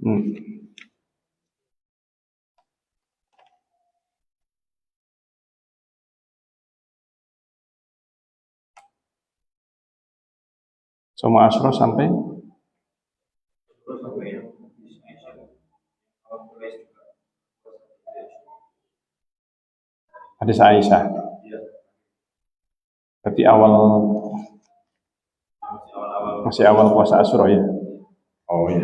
Hmm. Sama Asro sampai hadis Aisyah. Berarti masih awal puasa Asyura ya. Oh iya.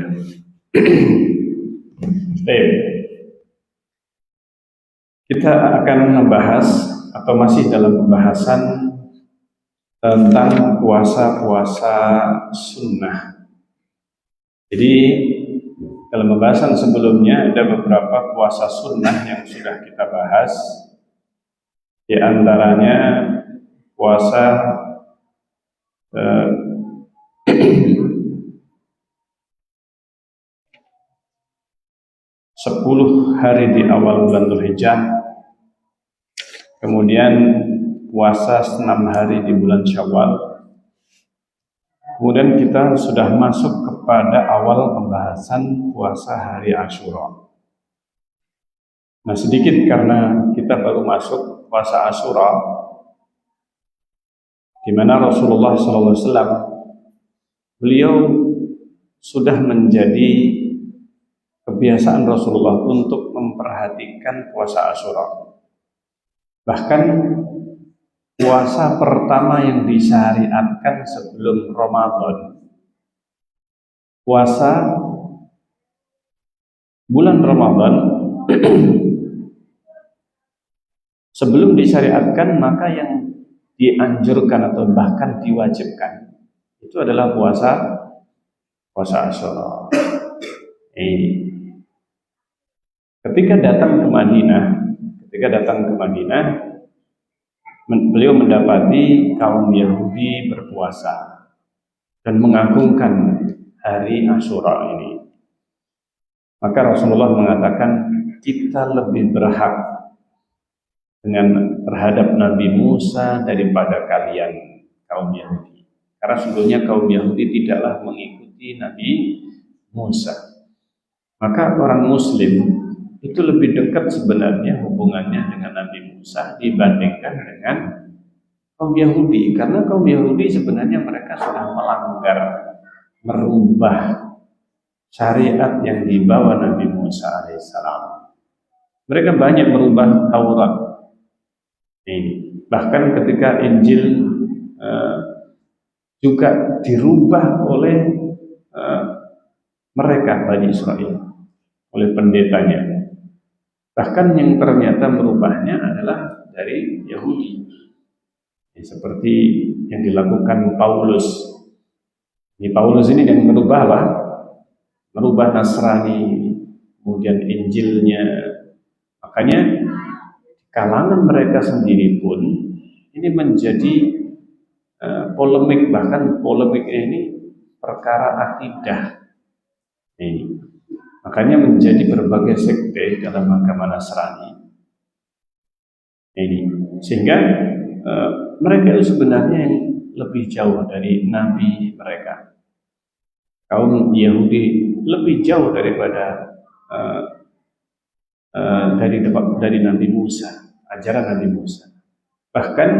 Kita akan membahas atau masih dalam pembahasan tentang puasa-puasa sunnah. Jadi dalam pembahasan sebelumnya ada beberapa puasa sunnah yang sudah kita bahas. Di antaranya puasa 10 hari di awal bulan Dzulhijjah, kemudian puasa 6 hari di bulan Syawal. Kemudian kita sudah masuk kepada awal pembahasan puasa hari Asyura. Nah, sedikit karena kita baru masuk puasa Asyura, di mana Rasulullah SAW beliau sudah menjadi kebiasaan Rasulullah untuk memperhatikan puasa Asyura. Bahkan puasa pertama yang disyariatkan sebelum Ramadan, puasa bulan Ramadan sebelum disyariatkan, maka yang dianjurkan atau bahkan diwajibkan itu adalah puasa Asyura. Ketika datang ke Madinah, beliau mendapati kaum Yahudi berpuasa dan mengagungkan hari Asyura ini. Maka Rasulullah mengatakan, kita lebih berhak terhadap Nabi Musa daripada kalian kaum Yahudi. Karena sebelumnya kaum Yahudi tidaklah mengikuti Nabi Musa. Maka orang Muslim itu lebih dekat sebenarnya hubungannya dengan Nabi Musa dibandingkan dengan kaum Yahudi. Karena kaum Yahudi sebenarnya mereka sudah merubah syariat yang dibawa Nabi Musa alaihissalam. Mereka banyak merubah Taurat. Bahkan ketika Injil juga dirubah oleh mereka, Bani Israel, oleh pendetanya. Bahkan yang ternyata merubahnya adalah dari Yahudi, seperti yang dilakukan Paulus. Paulus ini yang merubah Nasrani, kemudian Injilnya. Makanya kalangan mereka sendiri pun ini menjadi polemik, bahkan polemik ini perkara akidah. Makanya menjadi berbagai sekte dalam agama Nasrani. Sehingga mereka itu sebenarnya yang lebih jauh dari nabi mereka. Kaum Yahudi lebih jauh daripada dari Nabi Musa, ajaran Nabi Musa. Bahkan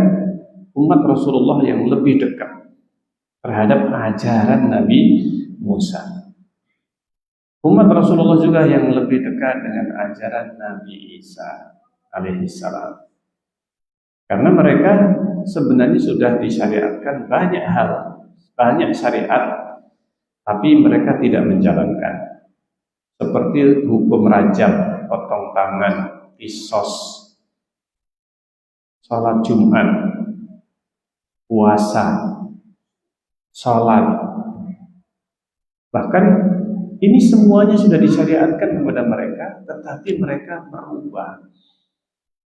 umat Rasulullah yang lebih dekat terhadap ajaran Nabi Musa. Umat Rasulullah juga yang lebih dekat dengan ajaran Nabi Isa alaihissalam. Karena mereka sebenarnya sudah disyariatkan banyak hal, banyak syariat, tapi mereka tidak menjalankan. Seperti hukum rajam, potong tangan, qisas, sholat Jumat, puasa, sholat. Bahkan ini semuanya sudah disyariatkan kepada mereka, tetapi mereka merubah.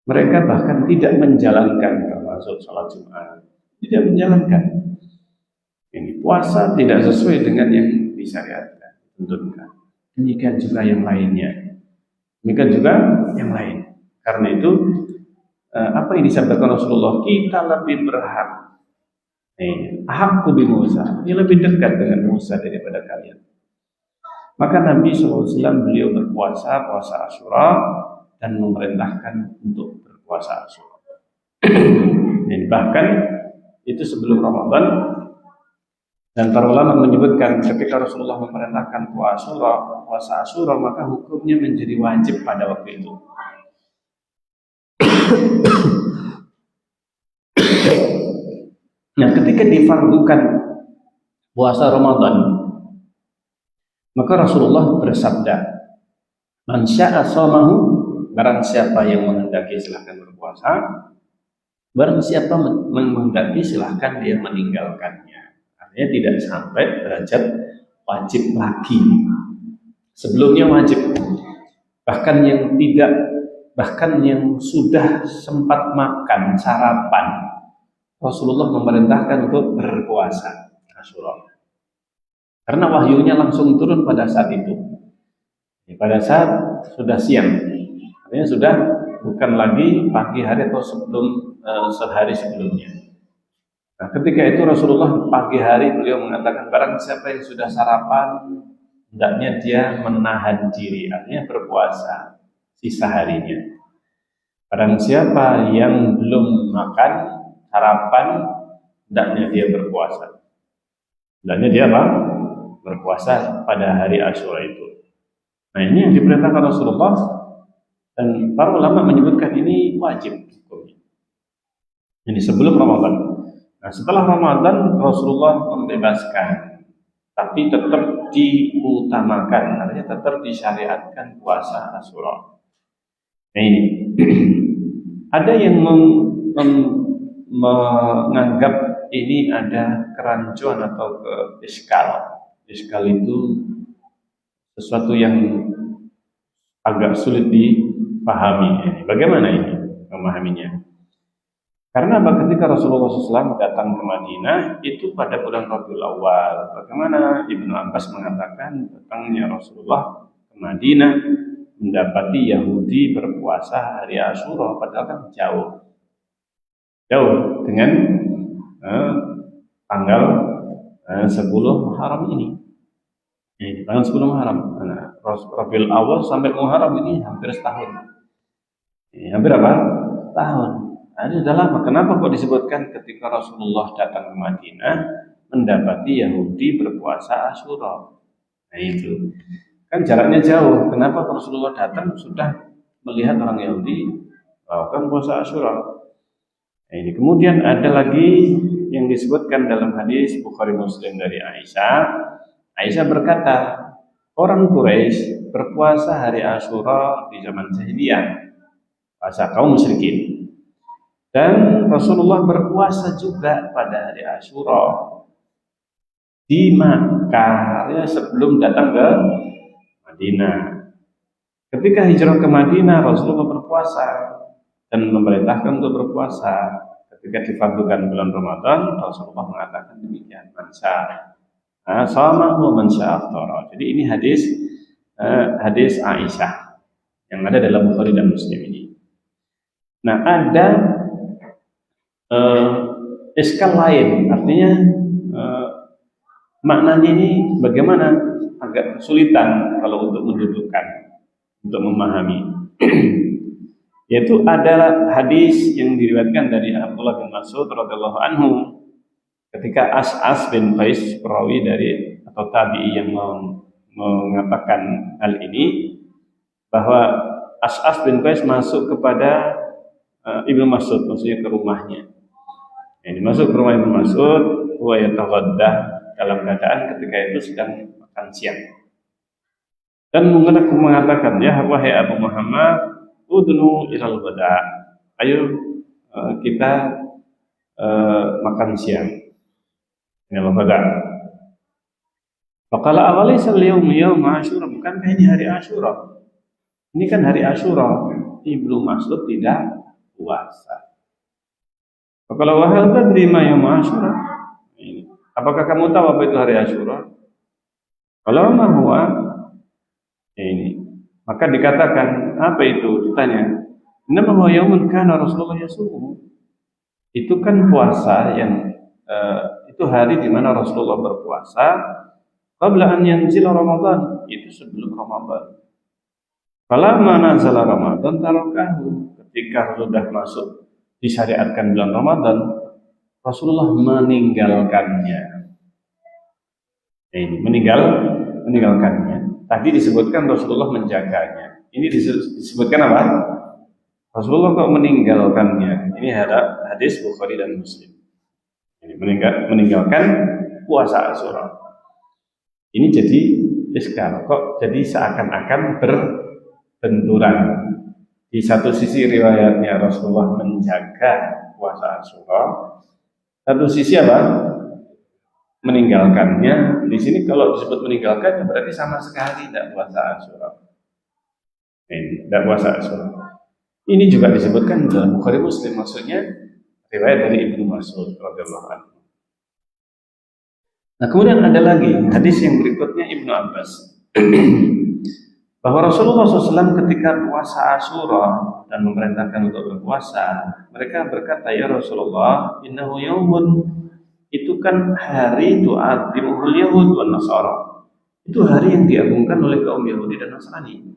Mereka bahkan tidak menjalankan, termasuk sholat Jumat, tidak menjalankan. Ini puasa tidak sesuai dengan yang disyariatkan, tentunya. Demikian juga yang lainnya. Demikian juga yang lain. Karena itu, apa yang disampaikan Rasulullah, kita lebih berhak. Ahakku bi Musa, ini lebih dekat dengan Musa daripada kalian. Maka Nabi SAW beliau berpuasa, puasa Asyura, dan memerintahkan untuk berpuasa Asyura. Dan bahkan itu sebelum Ramadan, dan para ulama menyebutkan ketika Rasulullah memerintahkan puasa Asyura, maka hukumnya menjadi wajib pada waktu itu. Nah, ketika difardukan puasa Ramadan, maka Rasulullah bersabda, "Man syaa shamahu," barang siapa yang menghendaki silahkan berpuasa, barang siapa menghendaki silahkan dia meninggalkannya. Artinya tidak sampai derajat wajib lagi. Sebelumnya wajib. Bahkan yang sudah sempat makan sarapan, Rasulullah memerintahkan untuk berpuasa Asyura. Karena wahyunya langsung turun pada saat itu. Pada saat sudah siang. Artinya sudah bukan lagi pagi hari atau sehari sebelumnya. Nah, ketika itu Rasulullah pagi hari beliau mengatakan, barang siapa yang sudah sarapan, hendaknya dia menahan diri, artinya berpuasa sisa harinya. Barang siapa yang belum makan sarapan, hendaknya dia berpuasa. Hendaknya dia apa? Berpuasa pada hari Asyura itu. Nah, ini yang diperintahkan Rasulullah, dan para ulama menyebutkan ini wajib hukumnya. Ini sebelum Ramadan. Nah, setelah Ramadan Rasulullah membebaskan, tapi tetap diutamakan, artinya tetap disyariatkan puasa Asyura. Nah, ini ada yang menganggap ini ada kerancuan atau iskal. Iskal itu sesuatu yang agak sulit dipahami. Bagaimana ini memahaminya? Karena ketika Rasulullah SAW datang ke Madinah itu pada bulan Rabiul Awal. Bagaimana Ibnu Abbas mengatakan datangnya Rasulullah ke Madinah mendapati Yahudi berpuasa hari Asyura, padahal kan jauh dengan tanggal 10 Muharram ini. Tanggal 10 Muharram. Nah, Rabiul Awal sampai Muharram ini hampir setahun. Hampir apa? Tahun. Nah, ini sudah lama. Kenapa kok disebutkan ketika Rasulullah datang ke Madinah mendapati Yahudi berpuasa Asyura? Nah, itu kan jaraknya jauh. Kenapa Rasulullah datang sudah melihat orang Yahudi melakukan puasa Asyura? Nah, ini kemudian ada lagi yang disebutkan dalam hadis Bukhari Muslim dari Aisyah. Aisyah berkata, orang Quraisy berpuasa hari Asyura di zaman jahiliyah, puasa kaum musyrikin. Dan Rasulullah berpuasa juga pada hari Asyura di Makkah, ya, sebelum datang ke Madinah. Ketika hijrah ke Madinah, Rasulullah berpuasa dan memerintahkan untuk berpuasa. Ketika difardukan bulan Ramadan, Rasulullah mengatakan demikian, man syaa shama wa man syaa aftara. Jadi ini hadis Aisyah yang ada dalam Bukhari dan Muslim ini. Nah, ada iskal lain, artinya maknanya ini bagaimana, agak kesulitan kalau untuk mendudukkan, untuk memahami. Yaitu ada hadis yang diriwayatkan dari Abdullah bin Mas'ud radhiyallahu anhu ketika As'as bin Qais, perawi dari atau tabi'i yang mengatakan hal ini, bahwa As'as bin Qais masuk kepada Ibnu Mas'ud, maksudnya ke rumahnya. Ini masuk ke rumah Ibnu Mas'ud, wa yataghaddah, dalam keadaan ketika itu sedang makan siang. Dan mengatakan, ya wahai Abu Muhammad, udnu ilal ghada. Ayo kita makan siang. Ini al-ghada. Faqala awalaysa al-yawm yawm Asyura, bukankah ini hari Asyura? Ini kan hari Asyura. Ibnu Mas'ud tidak puasa. Kalau wahal tadri ma yaum Asyura, apakah kamu tahu apa itu hari Asyura? Kalau ma huwa, ini, maka dikatakan apa itu? Ditanya, nama huwa yaumun kana Rasulullah yasumuhu. Itu kan puasa yang itu hari di mana Rasulullah berpuasa. qabla an yanzila Ramadan, itu sebelum Ramadan. Falamma nazala Ramadan tarakahu, ketika sudah masuk disyariatkan bulan Ramadan, Rasulullah meninggalkannya. Ini meninggalkannya. Tadi disebutkan Rasulullah menjaganya. Ini disebutkan apa? Rasulullah kok meninggalkannya. Ini ada hadis Bukhari dan Muslim. Ini meninggalkan puasa Asyura. Ini jadi iskal, kok jadi seakan-akan berbenturan. Di satu sisi riwayatnya Rasulullah menjaga puasa Asyura, satu sisi apa? Meninggalkannya. Di sini kalau disebut meninggalkan berarti sama sekali tidak puasa Asyura. Tidak puasa Asyura. Ini juga disebutkan dalam Bukhari Muslim, maksudnya riwayat dari Ibnu Mas'ud radhiyallahu anhu. Nah, kemudian ada lagi hadis yang berikutnya Ibnu Abbas bahwa Rasulullah SAW ketika puasa Asyura dan memerintahkan untuk berpuasa, mereka berkata, ya Rasulullah, innahu yaumun, itu kan hari tu'adzimuhul Yahud wan Nasara. Itu hari yang diagungkan oleh kaum Yahudi dan Nasrani.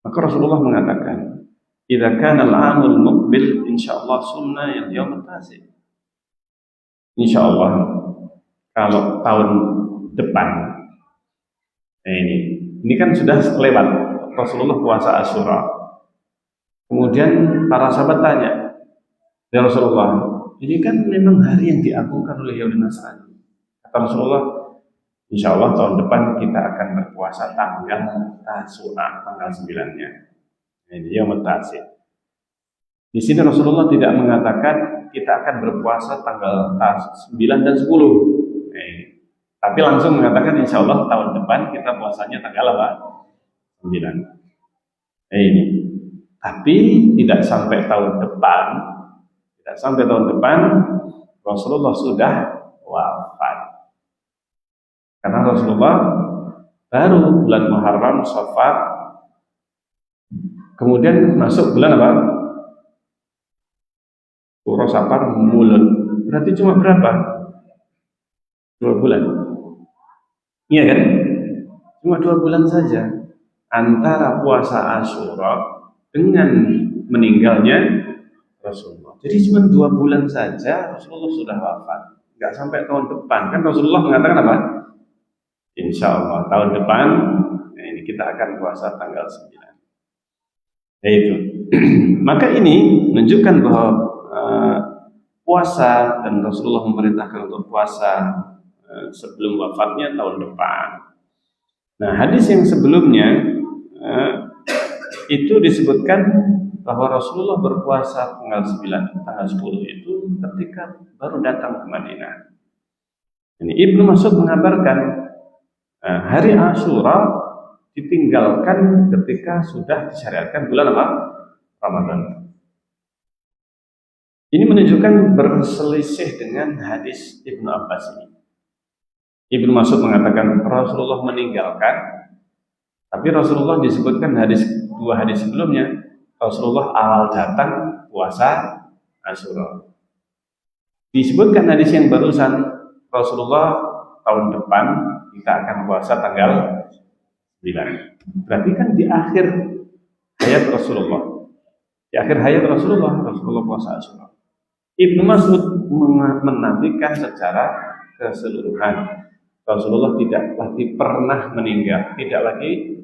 Maka Rasulullah mengatakan, idza kana al-'amul muqbil insyaallah sunnah yaum at-tasi'. Insyaallah kalau tahun depan, ini kan sudah lewat Rasulullah puasa Asyura. Kemudian para sahabat tanya, ya Rasulullah, ini kan memang hari yang diagungkan oleh Yahudi Nasrani. Kata Rasulullah, insya Allah tahun depan kita akan berpuasa tanggal Tasu'a, tanggal 9-nya. Ini yang mutasi. Di sini Rasulullah tidak mengatakan kita akan berpuasa tanggal 9 dan 10. Tapi langsung mengatakan insya Allah tahun depan kita puasanya tanggal apa? 9. Ini. Tapi tidak sampai tahun depan. Tidak sampai tahun depan Rasulullah sudah wafat. Karena Rasulullah baru bulan Muharram, Safar, kemudian masuk bulan apa? Syura, Safar, Mulud. Berarti cuma berapa? 2 bulan. Iya kan? Cuma 2 bulan saja antara puasa Asyura dengan meninggalnya Rasulullah. Jadi cuma 2 bulan saja Rasulullah sudah wafat. Enggak sampai tahun depan. Kan Rasulullah mengatakan apa? Insya Allah tahun depan ini kita akan puasa tanggal 9. Yaitu. Maka ini menunjukkan bahwa puasa dan Rasulullah memerintahkan untuk puasa sebelum wafatnya tahun depan. Nah, hadis yang sebelumnya itu disebutkan bahwa Rasulullah berpuasa tanggal 9, tanggal 10 itu ketika baru datang ke Madinah. Ini Ibnu Mas'ud mengabarkan hari Asyura ditinggalkan ketika sudah disyariatkan bulan apa? Ramadan. Ini menunjukkan berselisih dengan hadis Ibnu Abbas ini. Ibnu Mas'ud mengatakan Rasulullah meninggalkan, tapi Rasulullah disebutkan dua hadis sebelumnya Rasulullah awal datang puasa Asyura. Disebutkan hadis yang barusan Rasulullah tahun depan kita akan puasa tanggal 9. Berarti kan di akhir hayat Rasulullah. Di akhir hayat Rasulullah puasa Asyura. Ibnu Mas'ud menafikan secara keseluruhan. Rasulullah tidak lagi pernah meninggal, tidak lagi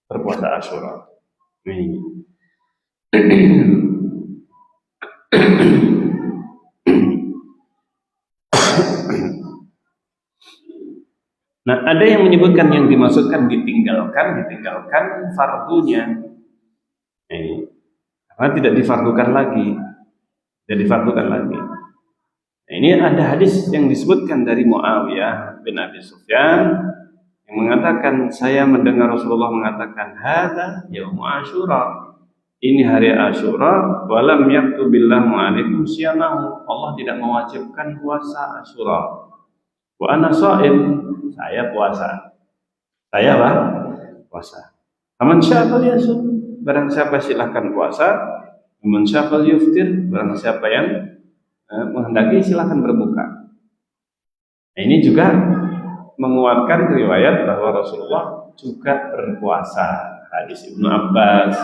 berpuasa Asyura. Nah, ada yang menyebutkan yang dimaksudkan ditinggalkan fardunya. Karena tidak difardukan lagi. Nah, ini ada hadis yang disebutkan dari Muawiyah bin Abi Sufyan yang mengatakan, saya mendengar Rasulullah mengatakan, hadza yaum Asyura. Ini hari Asyura, walam yaktubillahu alaikum siyamahu. Allah tidak mewajibkan puasa Asyura. Wa ana shaim, saya puasa. Saya apa? Puasa. Faman syaa falyasum, barang siapa silahkan puasa. Faman syaa falyuftir, barang siapa yang menghendaki silahkan berbuka. Nah, ini juga menguatkan riwayat bahwa Rasulullah juga berpuasa. Hadis Ibnu Abbas.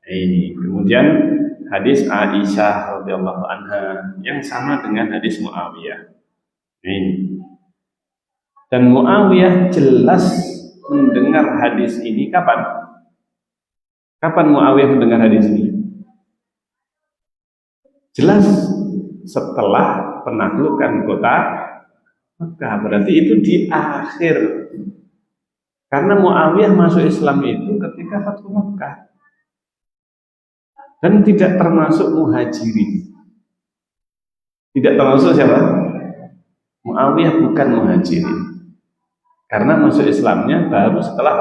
Ini kemudian hadis Aisyah radhiyallahu anha yang sama dengan hadis Muawiyah. Ini. Dan Muawiyah jelas mendengar hadis ini kapan? Kapan Muawiyah mendengar hadis ini? Jelas setelah penaklukan kota Mekah, berarti itu di akhir. Karena Muawiyah masuk Islam itu ketika Fathu Mekah. Dan tidak termasuk muhajirin. Tidak termasuk siapa? Muawiyah bukan muhajirin. Karena masuk Islamnya baru setelah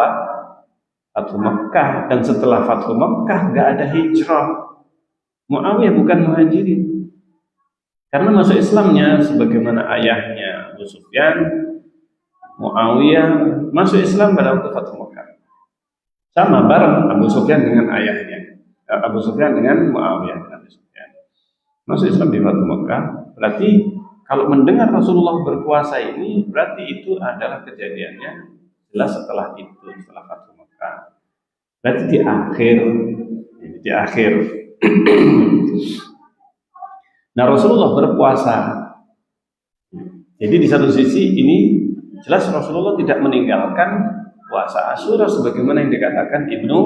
Fathu Mekah. Dan setelah Fathu Mekah gak ada hijrah. Muawiyah bukan muhajirin. Karena masuk Islamnya sebagaimana ayahnya Abu Sufyan, Muawiyah masuk Islam pada waktu Fathu Mekah. Sama bareng Abu Sufyan dengan ayahnya. Abu Sufyan dengan Muawiyah bin Abi Sufyan. Masuk Islam di Fathu Mekah. Berarti kalau mendengar Rasulullah berpuasa ini, berarti itu adalah kejadiannya jelas setelah itu, setelah Fathu Mekah. Berarti di akhir. Nah, Rasulullah berpuasa. Jadi di satu sisi ini jelas Rasulullah tidak meninggalkan puasa Asyura sebagaimana yang dikatakan Ibnu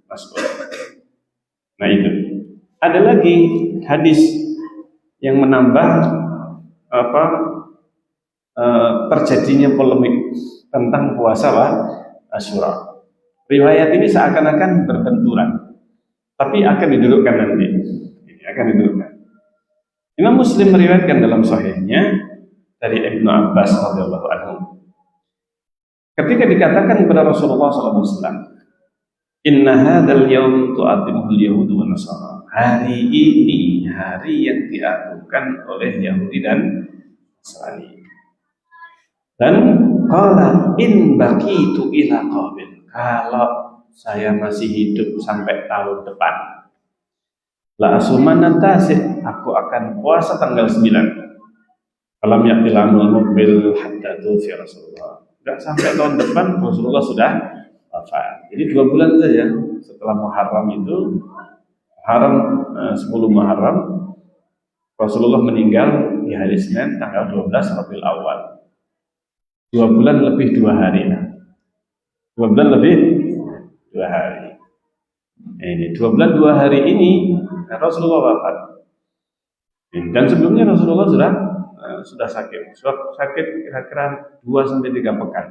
Mas'ud. Nah itu. Ada lagi hadis yang menambah terjadinya polemik tentang puasa Asyura. Riwayat ini seakan-akan berbenturan, tapi akan didudukkan nanti. Ini akan didudukkan. Imam Muslim meriwayatkan dalam sahihnya dari Ibnu Abbas radhiyallahu anhu. Ketika dikatakan kepada Rasulullah SAW, Inna hadzal yaum tu'atimuhul yahudu wa nasara. Hari ini hari yang diaturkan oleh Yahudi dan Nasrani. Dan qala in baqitu ila qabil. Kalau saya masih hidup sampai tahun depan, la asumanna tasik, aku akan puasa tanggal 9. Falam yaqilamul muqbil hatta tufi Rasulullah. Enggak sampai tahun depan Rasulullah sudah wafat. Jadi 2 bulan saja setelah Muharram itu, 10 Muharram, Rasulullah meninggal di hari Senin tanggal 12 Rabiul Awal. 2 bulan lebih 2 hari. 2 bulan lebih 2 hari. Ini 2 bulan 2 hari ini Rasulullah wafat. Dan sebelumnya Rasulullah sudah sakit. Sakit kira-kira 2-3 pekan.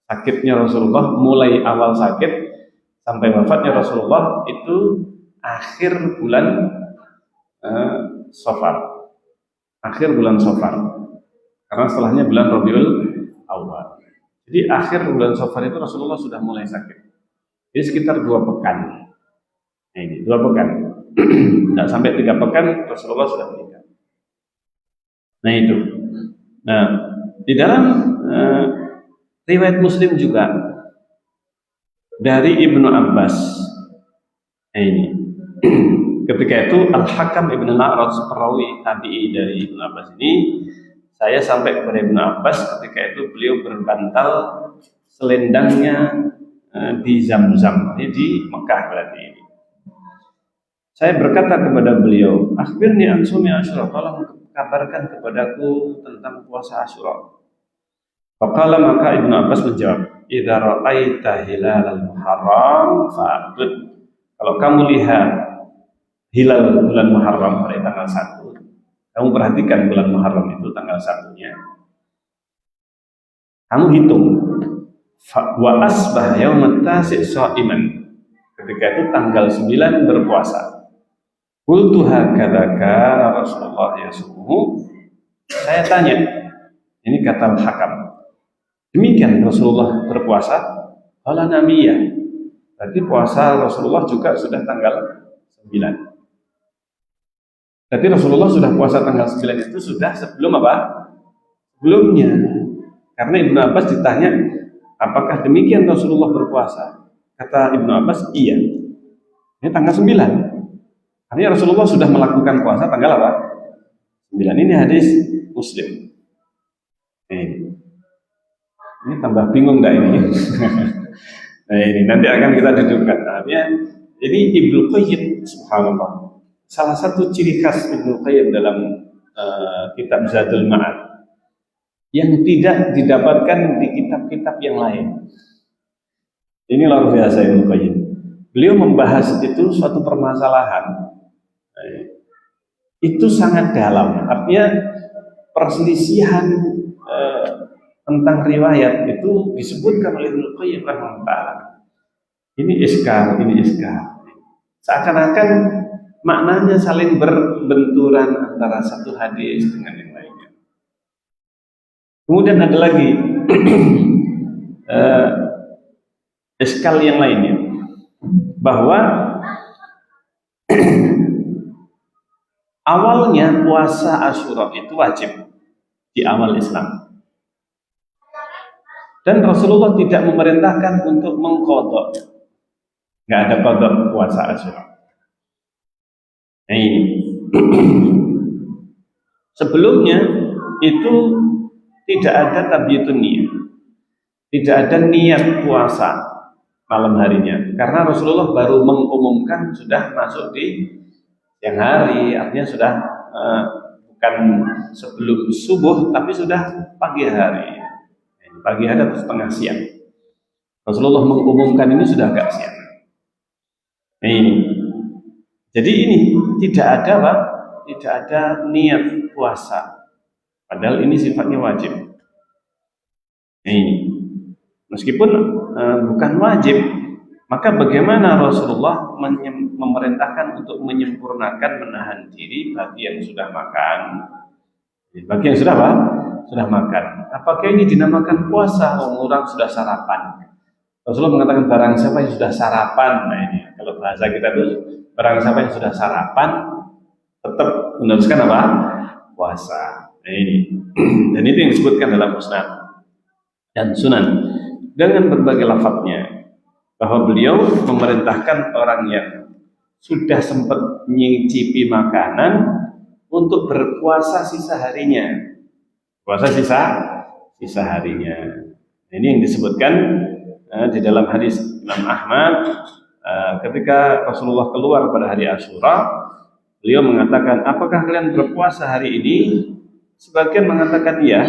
Sakitnya Rasulullah mulai awal sakit sampai wafatnya Rasulullah itu akhir bulan Safar. Akhir bulan Safar. Karena setelahnya bulan Rabiul Awal. Jadi akhir bulan Safar itu Rasulullah sudah mulai sakit. Jadi sekitar 2 pekan. Nah, ini 2 pekan. Tidak sampai 3 pekan Rasulullah sudah meninggal. Nah itu. Nah di dalam riwayat Muslim juga dari Ibnu Abbas. Nah ini. Ketika itu Al-Hakam Ibn Al-A'raj, perawi tabi'i dari Ibnu Abbas ini, saya sampai kepada Ibnu Abbas ketika itu beliau berbantal selendangnya di Zamzam, ini di Mekah berarti ini. Saya berkata kepada beliau, akhbirni an sumi Asyura, tolong kabarkan kepadaku tentang puasa Asyura. Faqala, maka Ibnu Abbas menjawab, idza ra'aita hilalal Muharram fa'bud. Kalau kamu lihat hilal bulan Muharram pada tanggal 1, kamu perhatikan bulan Muharram itu tanggal 1-nya, kamu hitung wa asbah yaumat tasi' sha'iman, ketika itu tanggal 9 berpuasa. Qultu hakadza kana Rasulullah yasumuhu. Saya tanya, ini kata Al-Hakam, demikian Rasulullah berpuasa? Qala namiyah. Berarti puasa Rasulullah juga sudah tanggal 9. Berarti Rasulullah sudah puasa tanggal 9 itu sudah sebelum apa? Sebelumnya. Karena Ibnu Abbas ditanya, apakah demikian Rasulullah berpuasa? Kata Ibnu Abbas, iya. Ini tanggal 9. Artinya Rasulullah sudah melakukan puasa tanggal apa? 9. Ini hadis Muslim. Ini tambah bingung nggak ini? Nah ini nanti akan kita dudukkan. Artinya ini Ibnu Qayyim, subhanallah. Salah satu ciri khas Ibnu Qayyim dalam kitab Zadul Ma'ad yang tidak didapatkan di kitab-kitab yang lain. Ini luar biasa Ibnu Qayyim. Beliau membahas itu suatu permasalahan. Itu sangat dalam. Artinya perselisihan tentang riwayat itu disebutkan oleh Ibnu Qayyim rahimahullah. Ini iskal, ini iskal. Seakan-akan maknanya saling berbenturan antara satu hadis dengan yang lainnya. Kemudian ada lagi iskal yang lainnya, bahwa awalnya puasa Asyura itu wajib di awal Islam. Dan Rasulullah tidak memerintahkan untuk mengqadha. Nggak ada qadha puasa Asyura. Nah ini. Sebelumnya itu tidak ada tabyitun niyah. Tidak ada niat puasa malam harinya. Karena Rasulullah baru mengumumkan sudah masuk di siang hari. Artinya sudah bukan sebelum subuh, tapi sudah pagi hari. Pagi hari atau setengah siang. Rasulullah mengumumkan ini sudah agak siang. Nah ini. Jadi ini tidak ada Pak, tidak ada niat puasa. Padahal ini sifatnya wajib. Nah ini. Meskipun bukan wajib, maka bagaimana Rasulullah memerintahkan untuk menyempurnakan menahan diri bagi yang sudah makan. Bagi yang sudah apa? Sudah makan. Apakah ini dinamakan puasa? Orang sudah sarapan. Rasulullah mengatakan barang siapa yang sudah sarapan. Nah ini kalau bahasa kita itu barang siapa yang sudah sarapan tetap meneruskan apa? Puasa. Nah ini. Dan itu yang disebutkan dalam Musnad dan Sunan dengan berbagai lafadznya, bahwa beliau memerintahkan orang yang sudah sempat menyicipi makanan untuk berpuasa sisa harinya. Puasa sisa harinya. Ini yang disebutkan di dalam hadis Imam Ahmad ketika Rasulullah keluar pada hari Asyura, beliau mengatakan, apakah kalian berpuasa hari ini? Sebagian mengatakan iya,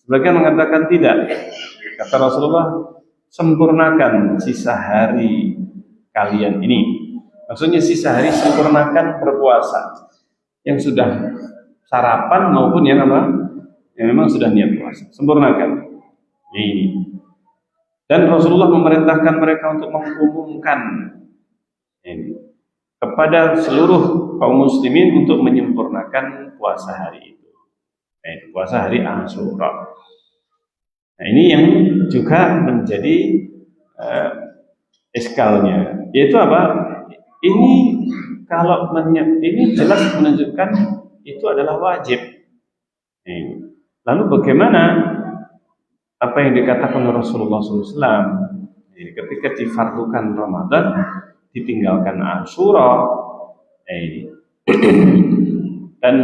sebagian mengatakan tidak. Kata Rasulullah, sempurnakan sisa hari kalian ini. Maksudnya sisa hari sempurnakan berpuasa. Yang sudah sarapan maupun yang apa? Yang memang sudah niat puasa, sempurnakan. Ini. Dan Rasulullah memerintahkan mereka untuk mengumumkan ini kepada seluruh kaum muslimin untuk menyempurnakan puasa hari itu. Puasa hari Asyura. Nah ini yang juga menjadi iskalnya, yaitu apa? Ini kalau ini jelas menunjukkan itu adalah wajib. Lalu bagaimana apa yang dikatakan Rasulullah SAW ketika difardukan Ramadan ditinggalkan Asyura dan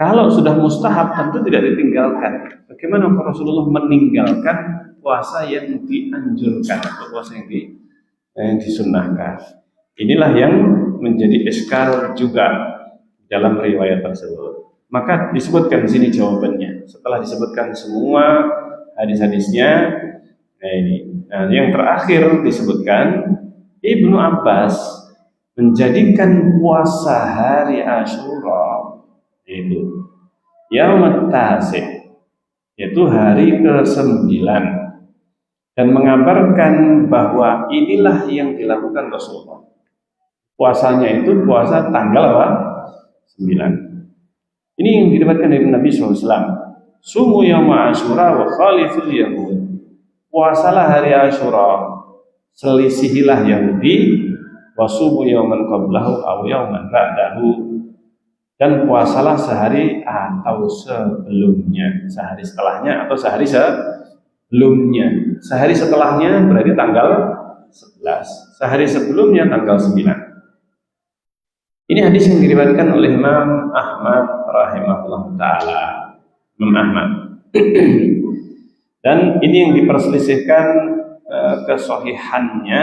kalau sudah mustahab tentu tidak ditinggalkan. Bagaimana Rasulullah meninggalkan puasa yang dianjurkan atau puasa yang disunnahkan? Inilah yang menjadi iskal juga dalam riwayat tersebut. Maka disebutkan di sini jawabannya. Setelah disebutkan semua hadis-hadisnya, nah yang terakhir disebutkan Ibnu Abbas menjadikan puasa hari Asyura itu Yaumut Tasi', yaitu hari ke-9, dan mengabarkan bahwa inilah yang dilakukan Rasulullah. Puasanya itu puasa tanggal apa? 9. Ini yang didapatkan dari Nabi SAW. Sumu yauma Asyura wa khaliful Yahud. Puasalah hari Asyura, selisihilah Yahudi. Wa sumu yauman qablahu aw yauman ba'dahu. Dan puasalah sehari atau sebelumnya, sehari setelahnya atau sehari sebelumnya. Sehari setelahnya berarti tanggal 11. Sehari sebelumnya tanggal 9. Ini hadis yang diriwayatkan oleh Imam Ahmad rahimahullah taala. Imam Ahmad. Dan ini yang diperselisihkan kesohihannya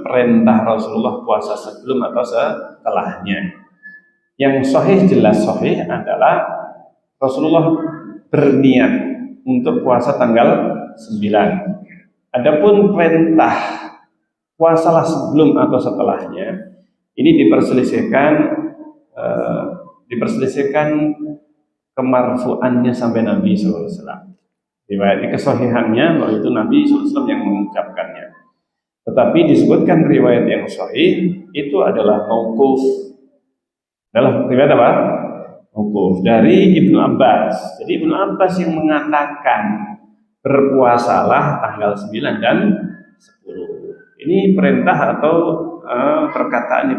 perintah Rasulullah puasa sebelum atau setelahnya. Yang sahih, jelas sahih adalah Rasulullah berniat untuk puasa tanggal 9. Adapun perintah puasalah sebelum atau setelahnya, ini diperselisihkan kemarfu'annya sampai Nabi SAW. Riwayatnya kesahihannya bahwa itu Nabi SAW yang mengucapkannya. Tetapi disebutkan riwayat yang sahih itu adalah mauquf. Adalah riwayat apa? Mauquf dari Ibnu Abbas. Jadi Ibnu Abbas yang mengatakan berpuasalah tanggal 9 dan 10. Ini perintah atau perkataan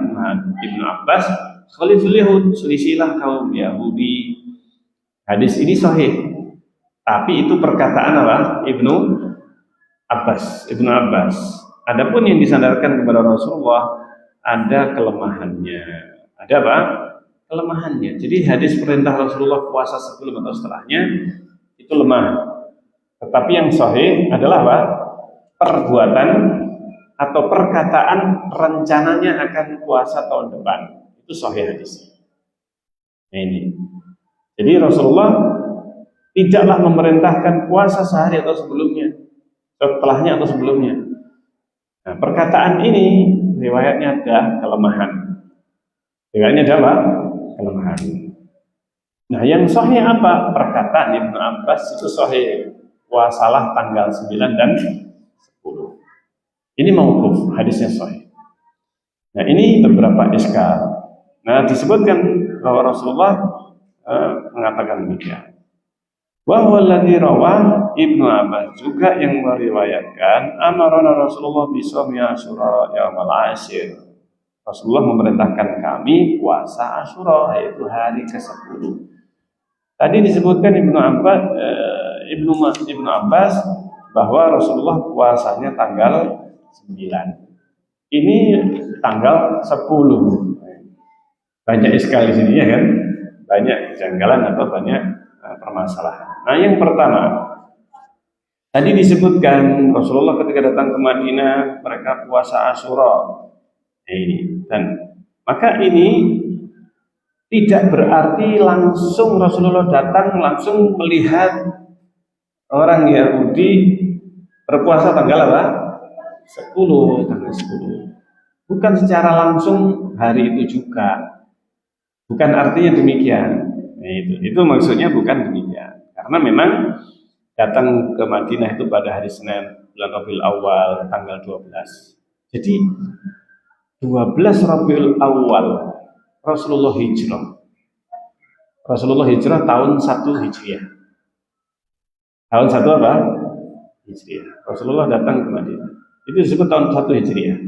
Ibnu Abbas, khaliful Yahud, selisilah kaum Yahudi. Hadis ini sahih. Tapi itu perkataan apa? Ibnu Abbas. Adapun yang disandarkan kepada Rasulullah ada kelemahannya. Ada apa? Kelemahannya. Jadi hadis perintah Rasulullah puasa sebelum atau setelahnya itu lemah. Tetapi yang sahih adalah apa? Perbuatan atau perkataan rencananya akan puasa tahun depan. Itu sahih hadisnya. Nah ini. Jadi Rasulullah tidaklah memerintahkan puasa sehari atau sebelumnya, setelahnya atau sebelumnya. Nah, perkataan ini riwayatnya ada kelemahan. Riwayatnya ada apa? Kelemahan. Nah, yang sahih apa? Perkataan Ibnu Abbas itu sahih. Puasalah tanggal 9 dan 10. Ini mauquf, hadisnya sahih. Nah, ini beberapa iskal. Nah, disebutkan bahwa Rasulullah mengatakan demikian. Wa huwa alladzi rawah Ibnu Abbas juga yang meriwayatkan amarana Rasulullah bi shaumi Asyura yaumal ashir. Rasulullah memerintahkan kami puasa Asyura, yaitu hari ke-10. Tadi disebutkan Ibnu Abbas bahwa Rasulullah puasanya tanggal 9. Ini tanggal 10. Banyak sekali di sini ya kan? Banyak kejanggalan atau banyak permasalahan. Nah, yang pertama, tadi disebutkan Rasulullah ketika datang ke Madinah mereka puasa Asyura. Ini dan maka ini tidak berarti langsung Rasulullah datang langsung melihat orang Yahudi berpuasa tanggal apa? 10, tanggal 10. Bukan secara langsung hari itu juga. Bukan artinya demikian. Nah, itu maksudnya bukan demikian. Karena memang datang ke Madinah itu pada hari Senin bulan Rabiul Awal tanggal 12. Jadi 12 Rabiul Awal Rasulullah hijrah. Rasulullah hijrah tahun 1 Hijriah. Tahun 1 apa? Hijriah. Rasulullah datang ke Madinah. Itu disebut tahun 1 Hijriah.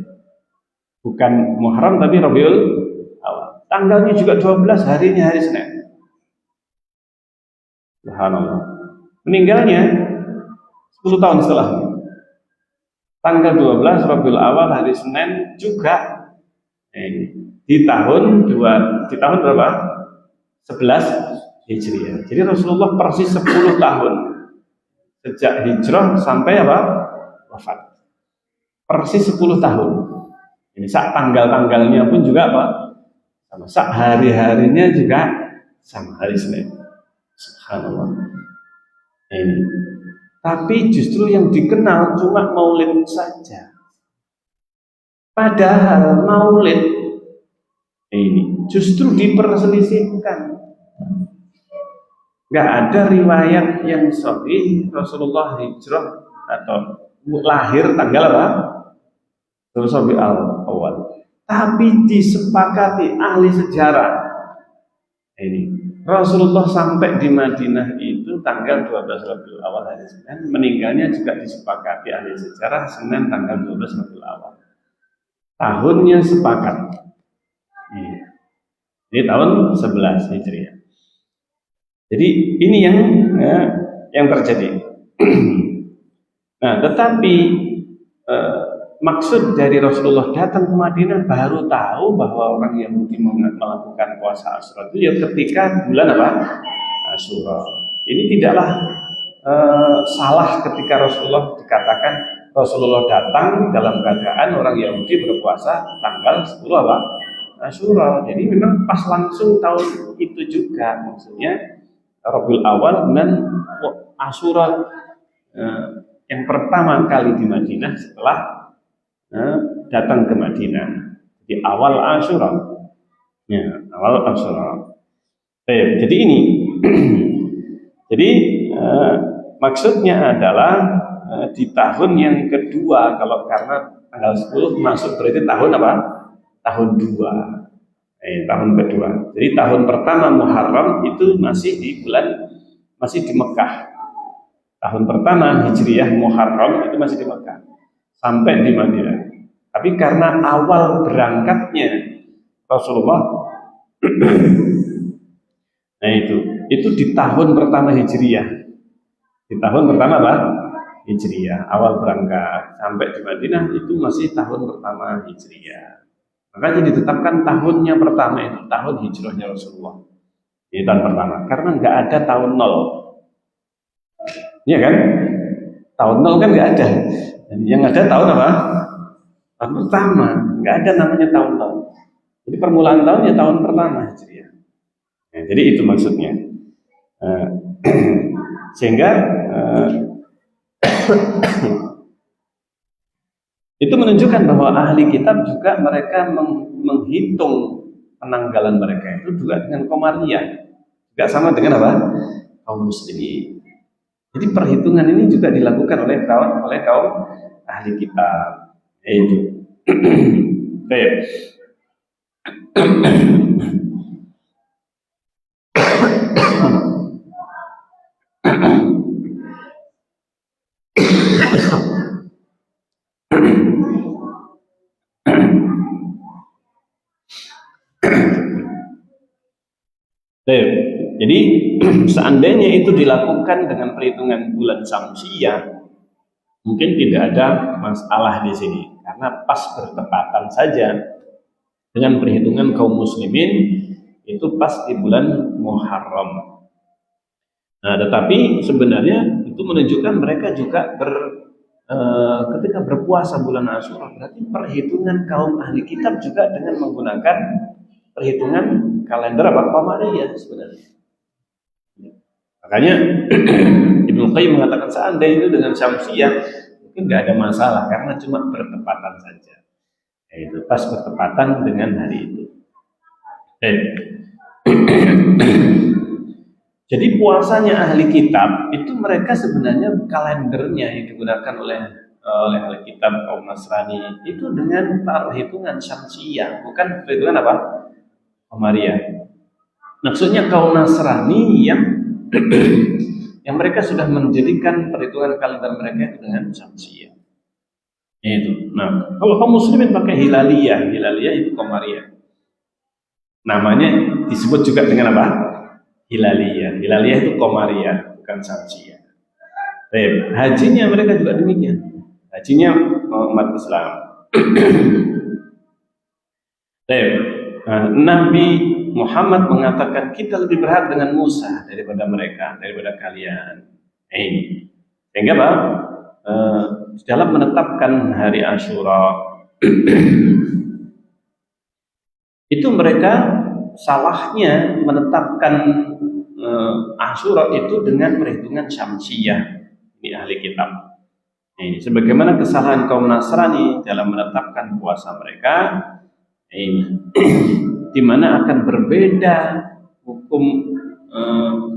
Bukan Muharram tapi Rabiul Awal. Tanggalnya juga 12, harinya hari Senin. Subhanallah. Meninggalnya 10 tahun setelahnya. Tanggal 12 Rabiul Awal hari Senin juga di tahun berapa? 11 Hijriah. Jadi Rasulullah persis 10 tahun sejak hijrah sampai apa? Wafat. Persis 10 tahun. Ini sak tanggal-tanggalnya pun juga apa? Sama. Sak hari-harinya juga sama, hari Senin. Subhanallah. Ini. Tapi justru yang dikenal cuma Maulid saja. Padahal Maulid ini justru diperselisihkan. Nggak ada riwayat yang sahih Rasulullah hijrah atau lahir tanggal apa? Rabiul Awal. Tapi disepakati ahli sejarah ini Rasulullah sampai di Madinah itu tanggal 12 Rabiul Awal hari Senin, meninggalnya juga disepakati ahli sejarah Senin tanggal 12 Rabiul Awal. Tahunnya sepakat. Ini tahun 11 Hijriah. Jadi ini yang terjadi. Nah, tetapi maksud dari Rasulullah datang ke Madinah baru tahu bahwa orang Yahudi melakukan puasa Asyura itu ya ketika bulan apa? Asyura. Ini tidaklah salah ketika Rasulullah datang dalam keadaan orang Yahudi berpuasa tanggal 10 apa? Asyura. Jadi memang pas langsung tahun itu juga, maksudnya Rabiul Awal dan Asyura yang pertama kali di Madinah setelah datang ke Madinah. Di awal Asyura. Ya, awal Asyura. Jadi ini jadi maksudnya adalah di tahun yang kedua, kalau karena tanggal 10 masuk berarti tahun apa? Tahun 2. Tahun kedua. Jadi tahun pertama Muharram itu masih di Mekah. Tahun pertama Hijriyah Muharram itu masih di Mekah. Sampai di Madinah. Tapi karena awal berangkatnya Rasulullah nah itu di tahun pertama Hijriyah. Di tahun pertama apa? Hijriyah, awal berangkat sampai di Madinah itu masih tahun pertama Hijriyah. Makanya ditetapkan tahunnya pertama itu tahun hijrahnya Rasulullah. Ini tahun pertama, karena nggak ada tahun 0. Iya kan? Tahun 0 kan nggak ada. Yang ada tahun apa? Tahun pertama, nggak ada namanya tahun 0. Jadi permulaan tahunnya tahun pertama Hijriyah. Nah, jadi itu maksudnya. Sehingga itu menunjukkan bahwa ahli kitab juga mereka menghitung penanggalan mereka itu juga dengan Qamariyah, juga sama dengan apa? Kaum muslimin. Jadi perhitungan ini juga dilakukan oleh kaum ahli kitab. Itu. Baik. Jadi seandainya itu dilakukan dengan perhitungan bulan Syamsiyah, mungkin tidak ada masalah di sini karena pas bertepatan saja dengan perhitungan kaum muslimin itu pas di bulan Muharram. Nah, tetapi sebenarnya itu menunjukkan mereka juga ketika berpuasa bulan Asyura, berarti perhitungan kaum ahli kitab juga dengan menggunakan perhitungan kalender apa? Qamariyah sebenarnya. Makanya Ibnu Qayyim mengatakan seandainya itu dengan Syamsiyah mungkin nggak ada masalah karena cuma bertepatan saja. Yaitu pas bertepatan dengan hari itu. Jadi puasanya ahli kitab itu mereka sebenarnya kalendernya yang digunakan oleh ahli kitab kaum Nasrani itu dengan perhitungan Syamsiyah, bukan perhitungan apa? Qamariyah. Maksudnya kaum Nasrani yang mereka sudah menjadikan perhitungan kalender mereka itu dengan Syamsiyah. Itu. Nah, kalau kaum muslimin pakai Hilaliyah itu Qamariyah. Namanya disebut juga dengan apa? Hilaliyah. Hilaliyah itu Qamariyah, bukan Syamsiyah. Hajinya mereka juga demikian. Hajinya umat Islam. Nabi Muhammad mengatakan kita lebih berhak dengan Musa daripada mereka, daripada kalian. Sehingga apa? Dalam menetapkan hari Asyura itu mereka salahnya menetapkan Asyura itu dengan perhitungan Syamsiyah. Ini ahli kitab. Ini sebagaimana kesalahan kaum Nasrani dalam menetapkan puasa mereka, di mana akan berbeda hukum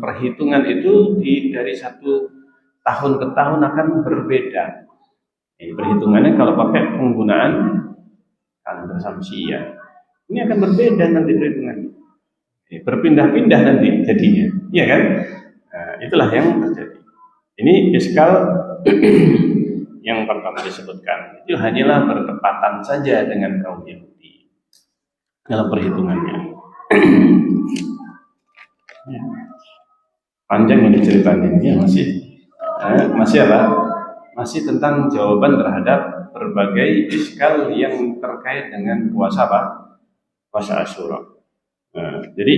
perhitungan itu dari satu tahun ke tahun akan berbeda. Perhitungannya kalau pakai penggunaan kalender Syamsiyah, ini akan berbeda nanti perhitungannya. Berpindah-pindah nanti jadinya, iya kan? Nah, itulah yang terjadi. Ini iskal yang pertama disebutkan. Itu hanyalah bertepatan saja dengan kaum Yahudi dalam perhitungannya. Panjang ini ceritanya, ya masih apa? Masih tentang jawaban terhadap berbagai iskal yang terkait dengan puasa apa? Puasa Asyura. Nah, jadi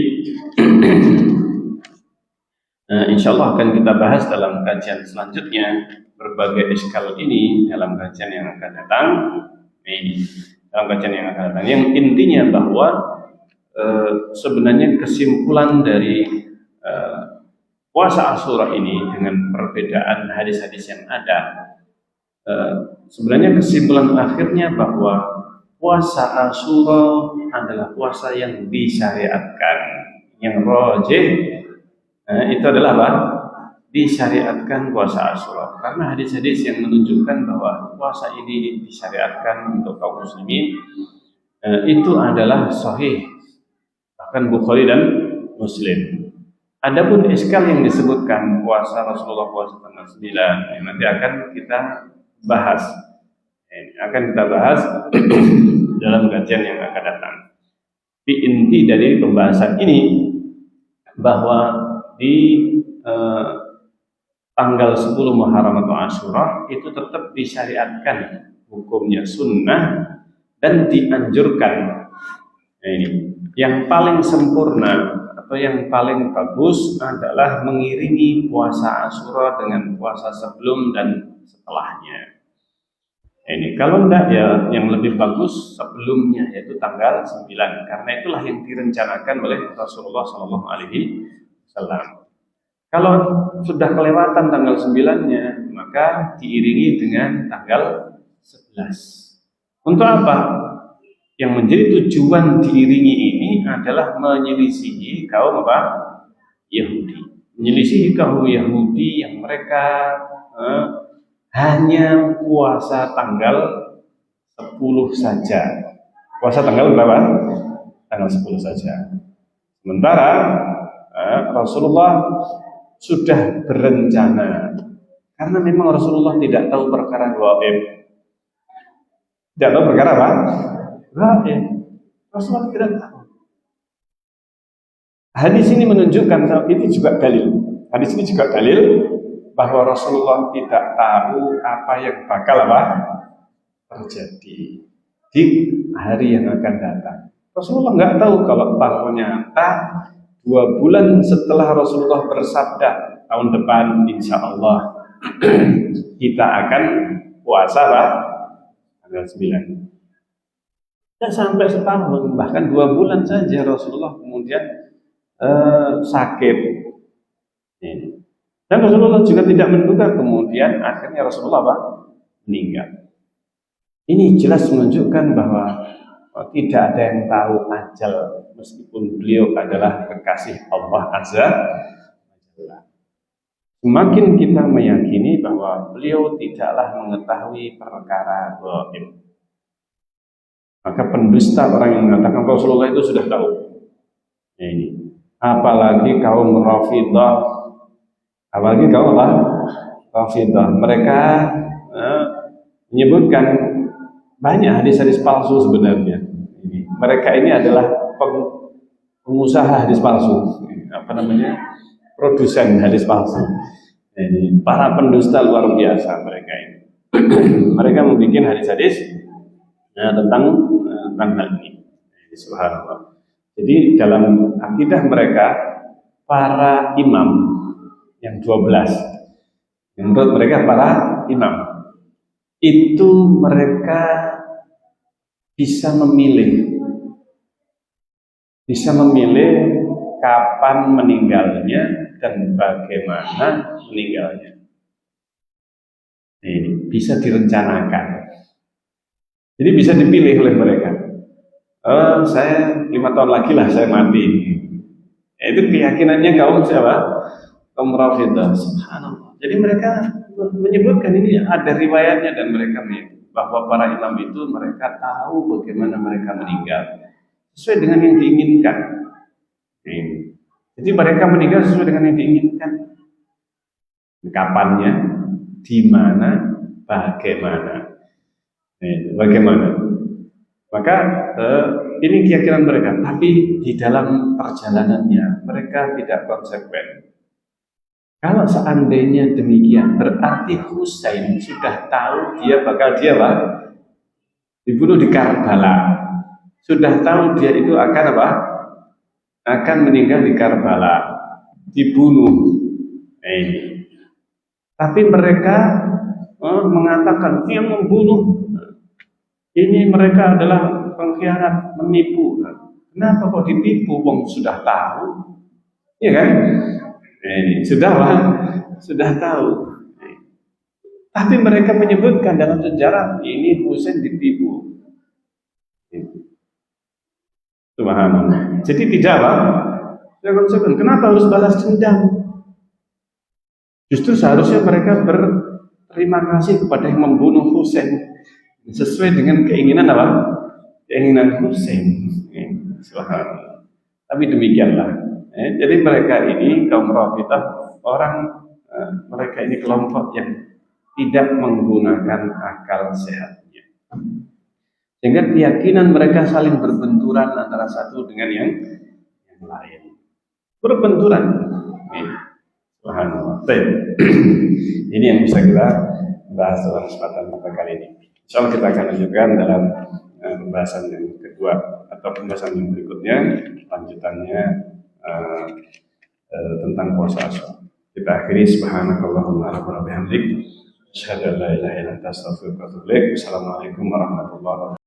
Insya Allah akan kita bahas dalam kajian selanjutnya berbagai iskal ini dalam kajian yang akan datang. Dalam kajian yang akan datang, yang intinya bahwa sebenarnya kesimpulan dari puasa Asyura ini dengan perbedaan hadis-hadis yang ada, sebenarnya kesimpulan akhirnya bahwa puasa Asyura adalah puasa yang disyariatkan, yang rajih itu adalah apa? Disyariatkan puasa Asyura, karena hadis-hadis yang menunjukkan bahwa puasa ini disyariatkan untuk kaum muslimin itu adalah sahih, bahkan Bukhari dan Muslim. Adapun iskal yang disebutkan puasa Rasulullah puasa tanggal 9 nanti akan kita bahas. Akan kita bahas dalam kajian yang akan datang. Di inti dari pembahasan ini bahwa di tanggal 10 Muharram atau Asyura itu tetap disyariatkan, hukumnya sunnah dan dianjurkan. Ini yang paling sempurna atau yang paling bagus adalah mengiringi puasa Asyura dengan puasa sebelum dan setelahnya. Ini kalau enggak ya yang lebih bagus sebelumnya, yaitu tanggal 9, karena itulah yang direncanakan oleh Rasulullah SAW. Kalau sudah kelewatan tanggal 9-nya, maka diiringi dengan tanggal 11. Untuk apa? Yang menjadi tujuan diiringi ini adalah menyelisihi kaum apa? Yahudi. Menyelisihi kaum Yahudi yang mereka hanya puasa tanggal 10 saja. Puasa tanggal berapa? Tanggal 10 saja. Sementara Rasulullah sudah berencana, karena memang Rasulullah tidak tahu perkara gaib. Tidak tahu perkara apa? Gaib. Rasulullah tidak tahu. Hadis ini menunjukkan, ini juga dalil. Hadis ini juga dalil bahwa Rasulullah tidak tahu apa yang bakal terjadi di hari yang akan datang. Rasulullah nggak tahu kalau ternyata 2 bulan setelah Rasulullah bersabda tahun depan insya Allah kita akan puasa tanggal 9. Tidak sampai setahun, bahkan 2 bulan saja Rasulullah kemudian sakit. Dan Rasulullah juga tidak menduga, kemudian akhirnya Rasulullah meninggal. Ini jelas menunjukkan bahwa tidak ada yang tahu ajal, meskipun beliau adalah kekasih Allah Azza wa Jalla. Semakin kita meyakini bahwa beliau tidaklah mengetahui perkara gaib, maka pendusta orang yang mengatakan Rasulullah itu sudah tahu. Ini apalagi kaum Rafidah, apalagi kaum Rafidah, mereka menyebutkan banyak hadis-hadis palsu sebenarnya. Mereka ini adalah pengusaha hadis palsu, produsen hadis palsu. Jadi, para pendusta luar biasa mereka ini. Mereka membuat hadis-hadis tentang hal ini. Subhanallah. Jadi dalam akidah mereka, para imam yang 12, menurut mereka para imam itu mereka bisa memilih kapan meninggalnya dan bagaimana meninggalnya. Ini bisa direncanakan. Jadi bisa dipilih oleh mereka. Saya 5 tahun lagi lah saya mati. Itu keyakinannya kaum siapa? Kaum Rafidah. Subhanallah. Jadi mereka menyebutkan ini ada riwayatnya, dan mereka meyakini bahwa para imam itu mereka tahu bagaimana mereka meninggal sesuai dengan yang diinginkan. Jadi mereka meninggal sesuai dengan yang diinginkan. Kapannya, di mana, bagaimana. Maka ini keyakinan mereka, tapi di dalam perjalanannya mereka tidak konsekuen. Kalau seandainya demikian, berarti Husain sudah tahu dia bakal dibunuh di Karbala. Sudah tahu dia itu akan meninggal di Karbala, dibunuh. Tapi mereka mengatakan yang membunuh ini mereka adalah pengkhianat, menipu. Kenapa kok ditipu? Wong sudah tahu, ya kan? Sudah tahu. Tapi mereka menyebutkan dalam sejarah ini Husain ditipu. Subhanallah. Jadi tidak apa? Kenapa harus balas dendam? Justru seharusnya mereka berterima kasih kepada yang membunuh Husain sesuai dengan keinginan apa? Keinginan Husain. Subhanallah. Tapi demikianlah. Jadi mereka ini kaum Rafidhah mereka ini kelompok yang tidak menggunakan akal sehatnya. Sehingga keyakinan mereka saling berbenturan antara satu dengan yang lain. Berbenturan. Subhanallah. Ini yang bisa kita bahas dalam kesempatan pada kali ini. Insyaallah kita akan lanjutkan dalam pembahasan yang kedua atau pembahasan yang berikutnya, lanjutannya tentang puasa Asyura. Kita akhiri subhanakallahumma rabbana bihamdik asyhadu an la ilaha illa anta astaghfiruka wa atubu ilaik. Assalamualaikum warahmatullahi wabarakatuh.